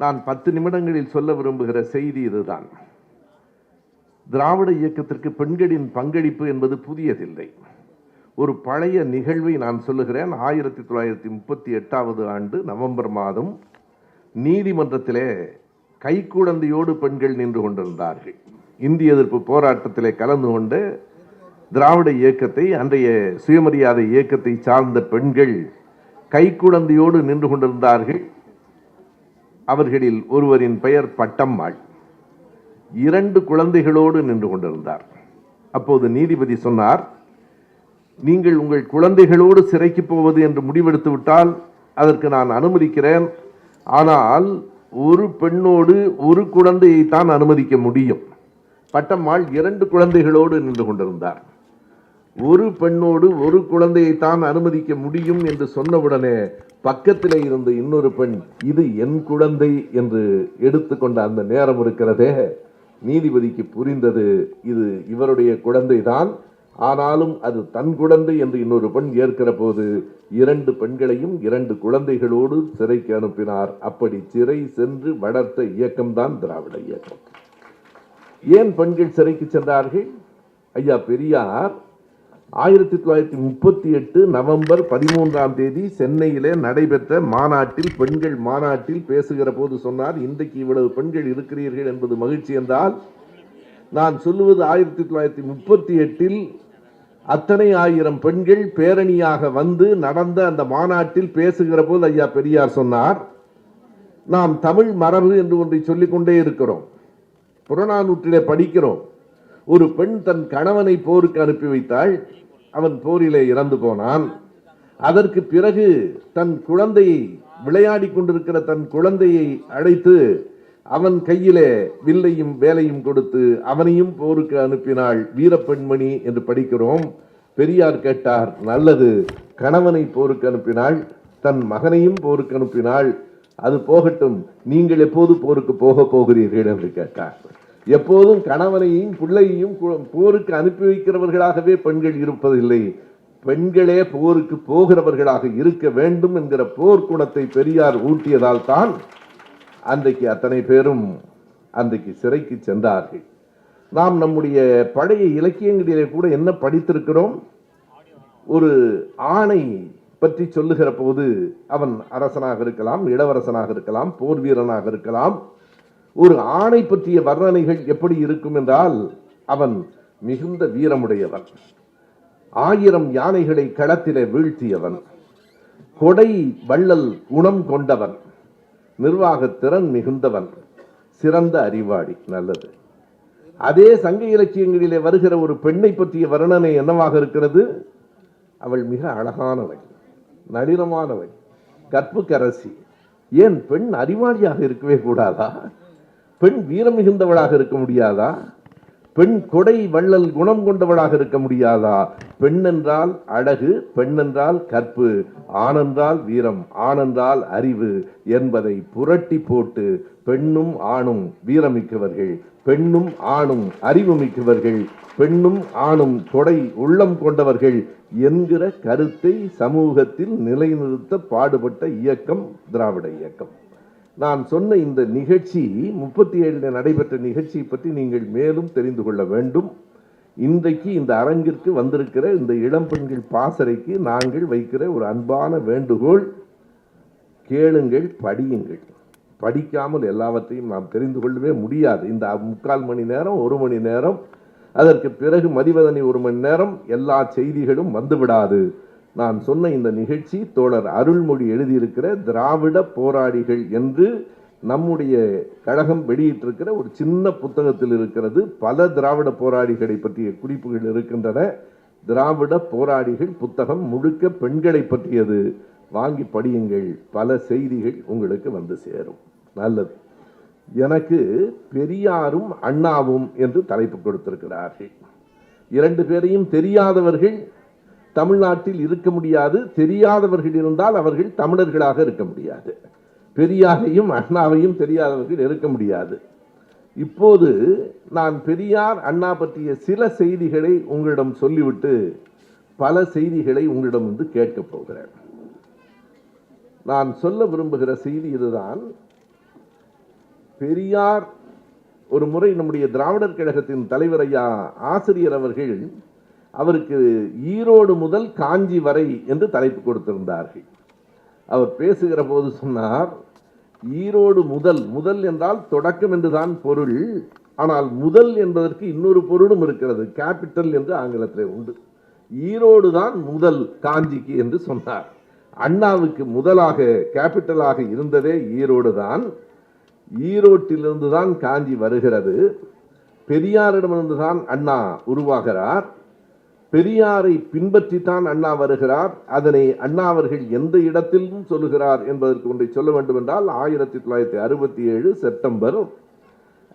நான் 10 நிமிடங்களில் சொல்ல விரும்புகிற செய்தி இதுதான். திராவிட இயக்கத்திற்கு பெண்களின் பங்களிப்பு என்பது புதியதில்லை. ஒரு பழைய நிகழ்வை நான் சொல்லுகிறேன். 1938ஆவது ஆண்டு நவம்பர் மாதம் நீதிமன்றத்திலே கைக்குழந்தையோடு பெண்கள் நின்று கொண்டிருந்தார்கள். இந்திய எதிர்ப்பு போராட்டத்திலே கலந்து கொண்டு திராவிட இயக்கத்தை, அன்றைய சுயமரியாதை இயக்கத்தை சார்ந்த பெண்கள் கைக்குழந்தையோடு நின்று கொண்டிருந்தார்கள். அவர்களில் ஒருவரின் பெயர் பட்டம்மாள். 2 குழந்தைகளோடு நின்று கொண்டிருந்தார். அப்போது நீதிபதி சொன்னார், நீங்கள் உங்கள் குழந்தைகளோடு சிறைக்கு போவது என்று முடிவெடுத்து விட்டால் அதற்கு நான் அனுமதிக்கிறேன். ஆனால் ஒரு பெண்ணோடு ஒரு குழந்தையை தான் அனுமதிக்க முடியும். பட்டம்மாள் 2 குழந்தைகளோடு நின்று கொண்டிருந்தார். ஒரு பெண்ணோடு ஒரு குழந்தையை தான் அனுமதிக்க முடியும் என்று சொன்னவுடனே பக்கத்திலே இருந்த இன்னொரு பெண், இது என் குழந்தை என்று எடுத்துக்கொண்ட அந்த நேரம் இருக்கிறதே, நீதிபதிக்கு புரிந்தது இது இவருடைய குழந்தை தான், ஆனாலும் அது தன் குழந்தை என்று இன்னொரு பெண் ஏற்கிற போது 2 பெண்களையும் 2 குழந்தைகளோடு சிறைக்கு அனுப்பினார். அப்படி சிறை சென்று வளர்த்த இயக்கம்தான் திராவிட இயக்கம். ஏன் பெண்கள் சிறைக்கு சென்றார்கள்? ஐயா பெரியார் 1938 நவம்பர் 13ஆம் தேதி சென்னையிலே நடைபெற்ற மாநாட்டில், பெண்கள் மாநாட்டில் பேசுகிற போது சொன்னார், இன்றைக்கு இவ்வளவு பெண்கள் இருக்கிறீர்கள் என்பது மகிழ்ச்சி என்றால், நான் சொல்லுவது 1938 அத்தனை ஆயிரம் பெண்கள் பேரணியாக வந்து நடந்த அந்த மாநாட்டில் பேசுகிற போது ஐயா பெரியார் சொன்னார், நாம் தமிழ் மரபு என்று ஒன்றை சொல்லிக்கொண்டே இருக்கிறோம், புறநானூற்றிலே படிக்கிறோம். ஒரு பெண் தன் கணவனை போருக்கு அனுப்பி வைத்தாள், அவன் போரிலே இறந்து போனான். அதற்கு பிறகு தன் குழந்தையை, விளையாடி கொண்டிருக்கிற தன் குழந்தையை அழைத்து அவன் கையிலே வில்லையும் வேலையும் கொடுத்து அவனையும் போருக்கு அனுப்பினாள், வீரப்பெண்மணி என்று படிக்கிறோம். பெரியார் கேட்டார், நல்லது, கணவனை போருக்கு அனுப்பினாள், தன் மகனையும் போருக்கு அனுப்பினாள், அது போகட்டும், நீங்கள் எப்போது போருக்கு போகிறீர்கள் என்று கேட்டார். எப்போதும் கணவனையும் பிள்ளையையும் போருக்கு அனுப்பி வைக்கிறவர்களாகவே பெண்கள் இருப்பதில்லை, பெண்களே போருக்கு போகிறவர்களாக இருக்க வேண்டும் என்கிற போர்க்குணத்தை பெரியார் ஊட்டியதால் தான் அன்றைக்கு அத்தனை பேரும் அன்றைக்கு சிறைக்கு சென்றார்கள். நாம் நம்முடைய பழைய இலக்கியங்களிலே கூட என்ன படித்திருக்கிறோம்? ஒரு ஆணை பற்றி சொல்லுகிற போது அவன் அரசனாக இருக்கலாம், இளவரசனாக இருக்கலாம், போர் வீரனாக இருக்கலாம். ஒரு ஆணை பற்றிய வர்ணனைகள் எப்படி இருக்கும் என்றால், அவன் மிகுந்த வீரமுடையவன், 1000 யானைகளை களத்திலே வீழ்த்தியவன், கொடை வள்ளல் குணம் கொண்டவன், நிர்வாக திறன் மிகுந்தவன், சிறந்த அறிவாளி. நல்லது. அதே சங்க இலக்கியங்களிலே வருகிற ஒரு பெண்ணை பற்றிய வர்ணனை என்னவாக இருக்கிறது? அவள் மிக அழகானவள், நளினமானவள், கற்புக்கரசி. ஏன் பெண் அறிவாளியாக இருக்கவே கூடாதா? பெண் வீரம் மிகுந்தவளாக இருக்க முடியாதா? பெண் கொடை வள்ளல் குணம் கொண்டவளாக இருக்க முடியாதா? பெண் என்றால் அழகு, பெண் என்றால் கற்பு, ஆணென்றால் வீரம், ஆணென்றால் அறிவு என்பதை புரட்டி போட்டு பெண்ணும் ஆணும் வீரமிக்கவர்கள், பெண்ணும் ஆணும் அறிவு மிக்கவர்கள், பெண்ணும் ஆணும் கொடை உள்ளம் கொண்டவர்கள் என்கிற கருத்தை சமூகத்தில் நிலைநிறுத்த பாடுபட்ட இயக்கம் திராவிட இயக்கம். நான் சொன்ன இந்த நிகழ்ச்சி 37 நடைபெற்ற நிகழ்ச்சியை பற்றி நீங்கள் மேலும் தெரிந்து கொள்ள வேண்டும். இன்றைக்கு இந்த அரங்கிற்கு வந்திருக்கிற இந்த இளம் பெண்கள் பாசறைக்கு நாங்கள் வைக்கிற ஒரு அன்பான வேண்டுகோள், கேளுங்கள், படியுங்கள். படிக்காமல் எல்லாவற்றையும் நாம் தெரிந்து கொள்ளவே முடியாது. இந்த 3/4 மணி நேரம், 1 மணி நேரம், அதற்கு பிறகு மதிவதனை 1 மணி நேரம், எல்லா செய்திகளும் வந்துவிடாது. நான் சொன்ன இந்த நிகழ்ச்சி தோழர் அருள்மொழி எழுதியிருக்கிற திராவிட போராளிகள் என்று நம்முடைய கழகம் வெளியிட்டிருக்கிற ஒரு சின்ன புத்தகத்தில் இருக்கிறது. பல திராவிட போராளிகளை பற்றிய குறிப்புகள் இருக்கின்றன. திராவிட போராளிகள் புத்தகம் முழுக்க பெண்களை பற்றியது. வாங்கி படியுங்கள், பல செய்திகள் உங்களுக்கு வந்து சேரும். நல்லது. எனக்கு பெரியாரும் அண்ணாவும் என்று தலைப்பு கொடுத்திருக்கிறார்கள். 2 பேரையும் தெரியாதவர்கள் தமிழ்நாட்டில் இருக்க முடியாது. தெரியாதவர்கள் இருந்தால் அவர்கள் தமிழர்களாக இருக்க முடியாது. பெரியாரையும் அண்ணாவையும் தெரியாதவர்கள் இருக்க முடியாது. இப்போது நான் பெரியார் அண்ணா பற்றிய சில செய்திகளை உங்களிடம் சொல்லிவிட்டு பல செய்திகளை உங்களிடம் வந்து கேட்கப் போகிறேன். நான் சொல்ல விரும்புகிற செய்தி இதுதான். பெரியார் ஒரு முறை நம்முடைய திராவிடர் கழகத்தின் தலைவர் ஐயா ஆசிரியர் அவர்கள் அவருக்கு ஈரோடு முதல் காஞ்சி வரை என்று தலைப்பு கொடுத்திருந்தார்கள். அவர் பேசுகிற போது சொன்னார், ஈரோடு முதல், முதல் என்றால் தொடக்கம் என்றுதான் பொருள், ஆனால் முதல் என்பதற்கு இன்னொரு பொருளும் இருக்கிறது, கேபிட்டல் என்று ஆங்கிலத்தில் உண்டு. ஈரோடு தான் முதல் காஞ்சிக்கு என்று சொன்னார். அண்ணாவுக்கு முதலாக கேபிட்டலாக இருந்ததே ஈரோடு தான். ஈரோட்டிலிருந்து தான் காஞ்சி வருகிறது. பெரியாரிடமிருந்து தான் அண்ணா உருவாகிறார். பெரியாரை பின்பற்றித்தான் அண்ணா வருகிறார். அதனை அண்ணா அவர்கள் எந்த இடத்திலும் சொல்லுகிறார் என்பதற்கு ஒன்றை சொல்ல வேண்டும் என்றால் 1967 செப்டம்பர்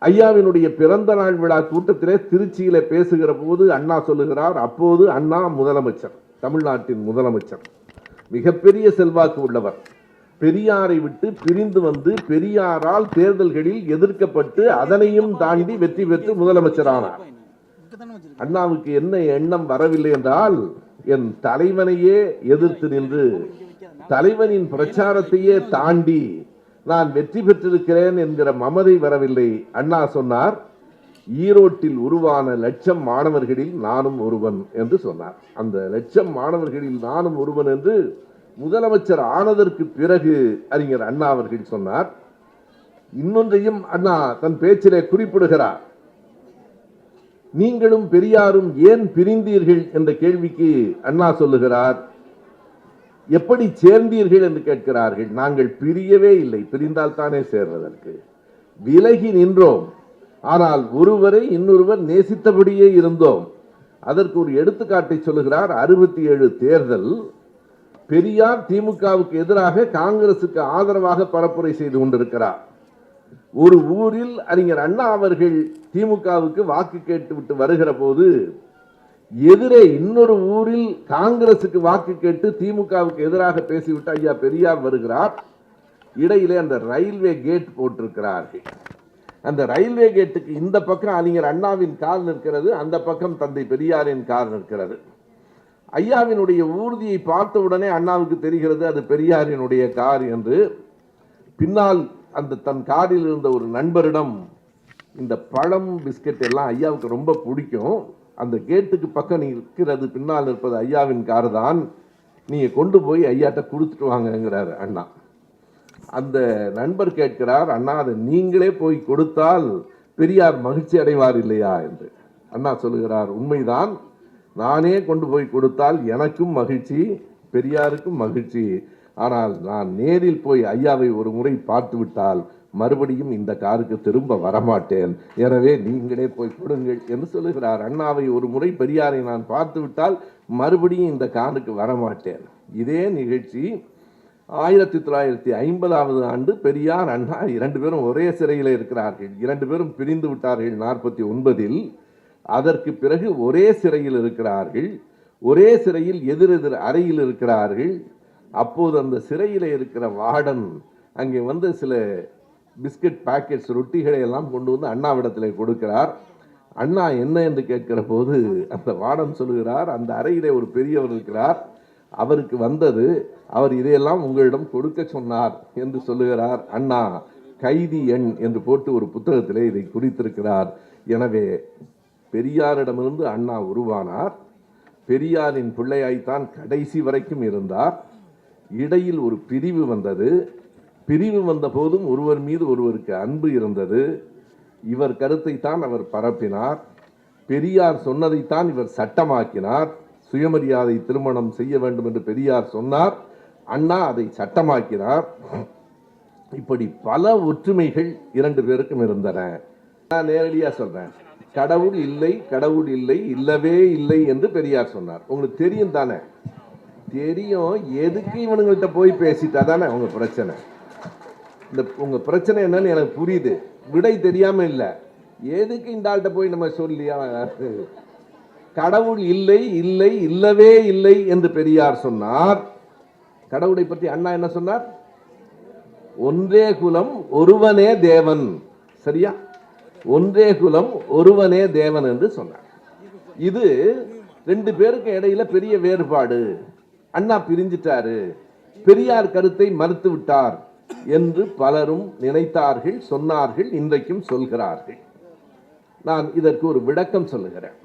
ஐயாவினுடைய பிறந்த நாள் விழா கூட்டத்திலே திருச்சியில பேசுகிற போது அண்ணா சொல்லுகிறார், அப்போது அண்ணா முதலமைச்சர், தமிழ்நாட்டின் முதலமைச்சர், மிகப்பெரிய செல்வாக்கு உள்ளவர். பெரியாரை விட்டு பிரிந்து வந்து பெரியாரால் தேர்தல்களில் எதிர்க்கப்பட்டு அதனையும் தாண்டி வெற்றி பெற்று முதலமைச்சரானார். அண்ணாவுக்கு என்ன எண்ணம் வரவில்லை என்றால், என் தலைவனையே எதிர்த்து நின்று தலைவனின் பிரச்சாரத்தையே தாண்டி நான் வெற்றி பெற்றிருக்கிறேன் என்கிற மமதை வரவில்லை. அண்ணா சொன்னார், ஈரோட்டில் உருவான லட்சம் மாணவர்களில் நானும் ஒருவன் என்று சொன்னார். அந்த லட்சம் மாணவர்களில் நானும் ஒருவன் என்று முதலமைச்சர் ஆனதற்கு பிறகு அறிஞர் அண்ணா அவர்கள் சொன்னார். இன்னொன்றையும் அண்ணா தன் பேச்சிலே குறிப்பிடுகிறார். நீங்களும் பெரியாரும் ஏன் பிரிந்தீர்கள் என்ற கேள்விக்கு அண்ணா சொல்லுகிறார், எப்படி சேர்ந்தீர்கள் என்று கேட்கிறார்கள். நாங்கள் பிரியவே இல்லை, பிரிந்தால் தானே சேர்வதற்கு, விலகி நின்றோம். ஆனால் ஒருவரை இன்னொருவர் நேசித்தபடியே இருந்தோம். அதற்கு ஒரு எடுத்துக்காட்டை சொல்லுகிறார். 67 தேர்தல், பெரியார் திமுகவுக்கு எதிராக காங்கிரசுக்கு ஆதரவாக பரப்புரை செய்து கொண்டிருக்கிறார். ஒரு ஊரில் அறிஞர் அண்ணா அவர்கள் திமுகவுக்கு வாக்கு கேட்டு விட்டு வருகிற போது எதிரே இன்னொரு ஊரில் காங்கிரசுக்கு வாக்கு கேட்டு திமுகவுக்கு எதிராக பேசிவிட்டு ஐயா பெரியார் வருகிறார். இடையிலே அந்த ரயில்வே கேட் போட்டிருக்கிறார்கள். அந்த ரயில்வே கேட்டுக்கு இந்த பக்கம் அறிஞர் அண்ணாவின் கார் நிற்கிறது, அந்த பக்கம் தந்தை பெரியாரின் கார் நிற்கிறது. ஐயாவினுடைய ஊர்தியை பார்த்த உடனே அண்ணாவுக்கு தெரிகிறது அது பெரியாரினுடைய கார் என்று. பின்னால் அந்த தன் காரில் இருந்த ஒரு நண்பரிடம், இந்த பழம் பிஸ்கட் எல்லாம் ஐயாவுக்கு ரொம்ப பிடிக்கும், அந்த கேட்டுக்கு பக்கம் இருக்கிறது பின்னால் இருப்பது ஐயாவின் கார் தான், நீங்க கொண்டு போய் ஐயாட்ட கொடுத்துட்டு வாங்கங்கிறார் அண்ணா. அந்த நண்பர் கேட்கிறார், அண்ணா அதை நீங்களே போய் கொடுத்தால் பெரியார் மகிழ்ச்சி அடைவார் இல்லையா என்று. அண்ணா சொல்லுகிறார், உண்மைதான், நானே கொண்டு போய் கொடுத்தால் எனக்கும் மகிழ்ச்சி, பெரியாருக்கும் மகிழ்ச்சி. ஆனால் நான் நேரில் போய் ஐயாவை ஒரு முறை பார்த்து விட்டால் மறுபடியும் இந்த காருக்கு திரும்ப வரமாட்டேன், எனவே நீங்களே போய் கொடுங்கள் என்று சொல்லுகிறார். அண்ணாவை ஒரு முறை பெரியாரை நான் பார்த்து விட்டால் மறுபடியும் இந்த காருக்கு வரமாட்டேன். இதே நிகழ்ச்சி 1950 ஆண்டு பெரியார் அண்ணா 2 பேரும் ஒரே சிறையில் இருக்கிறார்கள். 2 பேரும் பிரிந்து விட்டார்கள் 49. அதற்கு பிறகு ஒரே சிறையில் இருக்கிறார்கள். ஒரே சிறையில் எதிரெதிர் அறையில் இருக்கிறார்கள். அப்போது அந்த சிறையில் இருக்கிற வார்டன் அங்கே வந்து சில பிஸ்கட் பாக்கெட்ஸ், ரொட்டிகளை எல்லாம் கொண்டு வந்து அண்ணாவிடத்தில் கொடுக்கிறார். அண்ணா என்ன என்று கேட்கிற போது அந்த வார்டன் சொல்லுகிறார், அந்த அறையிலே ஒரு பெரியவர் இருக்கிறார், அவருக்கு வந்தது, அவர் இதையெல்லாம் உங்களிடம் கொடுக்க சொன்னார் என்று சொல்லுகிறார். அண்ணா கைதி எண் என்று போட்டு ஒரு புத்தகத்திலே இதை குறித்திருக்கிறார். எனவே பெரியாரிடமிருந்து அண்ணா உருவானார். பெரியாரின் பிள்ளையாய்த்தான் கடைசி வரைக்கும் இருந்தார். இடையில் ஒரு பிரிவு வந்தது. பிரிவு வந்த போதும் ஒருவர் மீது ஒருவருக்கு அன்பு இருந்தது. இவர் கருத்தை தான் அவர் பரப்பினார். பெரியார் சொன்னதைத்தான் இவர் சட்டமாக்கினார். சுயமரியாதை திருமணம் செய்ய வேண்டும் என்று பெரியார் சொன்னார், அண்ணா அதை சட்டமாக்கினார். இப்படி பல ஒற்றுமைகள் 2 பேருக்கும் இருந்தன. நான் நேரடியாக சொல்றேன், கடவுள் இல்லை, கடவுள் இல்லை, இல்லவே இல்லை என்று பெரியார் சொன்னார். உங்களுக்கு தெரியும் தானே? தெரியும். எதுக்கு இவனுங்கள்ட்ட போய் பேசிட்டா தானே உங்க பிரச்சனை? இந்த உங்க பிரச்சனை என்னன்னு எனக்கு புரியுது, விடை தெரியாம இல்ல. எதுக்கு இந்த ஆள்கிட்ட போய் நம்ம சொல்லியா? கடவுள் இல்லை, இல்லை, இல்லவே இல்லை என்று பெரியார் சொன்னார். கடவுளை பற்றி அண்ணா என்ன சொன்னார்? ஒன்றே குலம் ஒருவனே தேவன். சரியா? ஒன்றே குலம் ஒருவனே தேவன் என்று சொன்னார். இது 2 பேருக்கு இடையில பெரிய வேறுபாடு. அண்ணா பிரிஞ்சிட்டாரு, பெரியார் கருத்தை மறுத்து விட்டார் என்று பலரும் நினைத்தார்கள், சொன்னார்கள், இன்றைக்கும் சொல்கிறார்கள். நான் இதற்கு ஒரு விளக்கம் சொல்லுகிறேன்.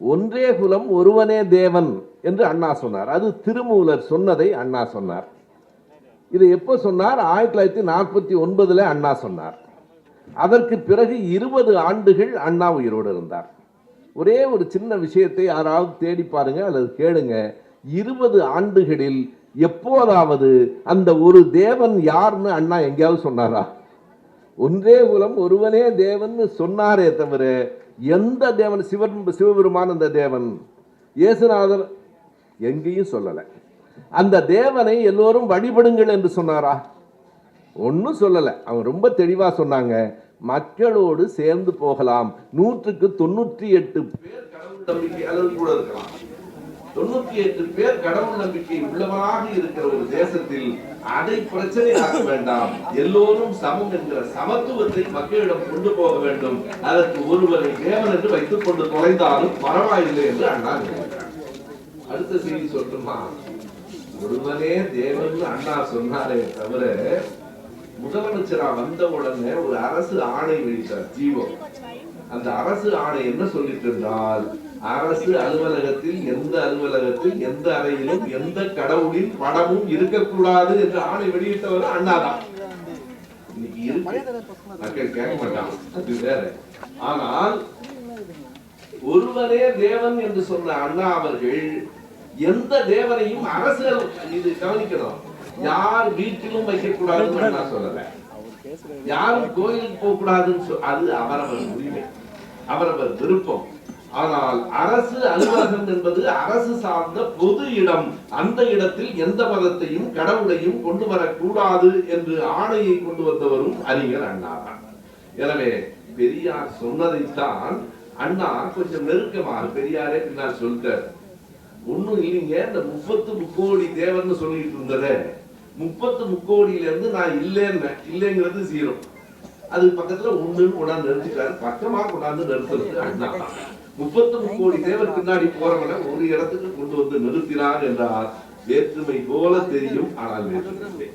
ஒன்றே குலம் ஒருவனே தேவன் என்று அண்ணா சொன்னார். அது திருமூலர் சொன்னதை அண்ணா சொன்னார். இதை எப்போ சொன்னார்? 1949 அண்ணா சொன்னார். அதற்கு பிறகு 20 ஆண்டுகள் அண்ணா உயிரோடு இருந்தார். ஒரே ஒரு சின்ன விஷயத்தை யாராவது தேடி பாருங்க அல்லது கேளுங்க. 20 ஆண்டுகளில் எப்போதாவது அந்த ஒரு தேவன் யாருன்னு அண்ணா எங்கேயாவது சொன்னாரா? ஒன்றே குலம் ஒருவனே தேவன் சொன்னாரே தவிர எந்த தேவன், சிவபெருமான் அந்த தேவன், இயேசுநாதர் எங்கேயும் சொல்லல. அந்த தேவனை எல்லோரும் வழிபடுங்கள் என்று சொன்னாரா? ஒன்னும் சொல்லல. அவங்க ரொம்ப தெளிவா சொன்னாங்க, மக்களோடு சேர்ந்து போகலாம். 100க்கு 98 பேர் கடவுள் நம்பிக்கை அல்லது கூட இருக்கலாம். 98 பேர் கடவுள் நம்பிக்கை உள்ளவராக இருக்கிற ஒரு தேசத்தில் அதை பிரச்சனையாக்க வேண்டாம். எல்லோரும் சமம் என்கிற சமத்துவத்தை மக்களிடம் கொண்டு போக வேண்டும். அதற்கு ஒருவரை தேவன் என்று வைத்துக் கொண்டு தொலைந்தாலும் பரவாயில்லை என்று அண்ணா நினைக்கிறார். அடுத்த செய்தி சொல்லட்டுமா? ஒருவனே தேவன் அண்ணா சொன்னாரே தவிர முதலமைச்சரா வந்த உடனே ஒரு அரசு ஆணை வெளியிட்டார், ஜீவோ. அந்த அரசு ஆணை என்ன சொல்லிட்டு இருந்தால், அரசு அலுவலகத்தில் எந்த அறையிலும் எந்த கடவுளின் படமும் இருக்கக்கூடாது என்று ஆணை வெளியிட்டவர் அண்ணாதான். இன்னைக்கு இருக்கு, மக்கள் கேட்க மாட்டாங்க, அது வேற. ஆனால் ஒருவரே தேவன் என்று சொன்ன அண்ணா அவர்கள் எந்த தேவனையும் அரசு, இது கவனிக்கணும், யார் வீட்டிலும் வைக்கக்கூடாதுன்னு நான் சொல்லல, யாரும் கோயிலுக்கு போக கூடாதுன்னு அது அவரவர் உரிமை, அவரவர் விருப்பம். ஆனால் அரசு அலுவலகம் என்பது அரசு சார்ந்த பொது இடம். அந்த இடத்தில் எந்த மதத்தையும் கடவுளையும் கொண்டு வரக்கூடாது என்று ஆணையை கொண்டு வந்தவரும் அறிஞர் அண்ணா தான். எனவே பெரியார் சொன்னதைத்தான் அண்ணா கொஞ்சம் நெருக்கமாக பெரியாரே பின்னால் சொல்லிட்டார். ஒண்ணும் இல்லைங்க, இந்த 30 முக்கோடி தேவன் சொல்லிட்டு இருந்தத 30 முக்கோடியில இருந்து நான் இல்லைங்கிறது 0. அது பக்கத்துல 1 கொண்டாந்து நிறுத்திட்டாரு. பக்கமா கொண்டாந்து நிறுத்துறது அண்ணா. 30 முக்கோடி தேவர் பின்னாடி போறவன ஒரு இடத்துக்கு கொண்டு வந்து நிறுத்தினார் என்றால் வேற்றுமை போல தெரியும், ஆனால் வேற்றுமை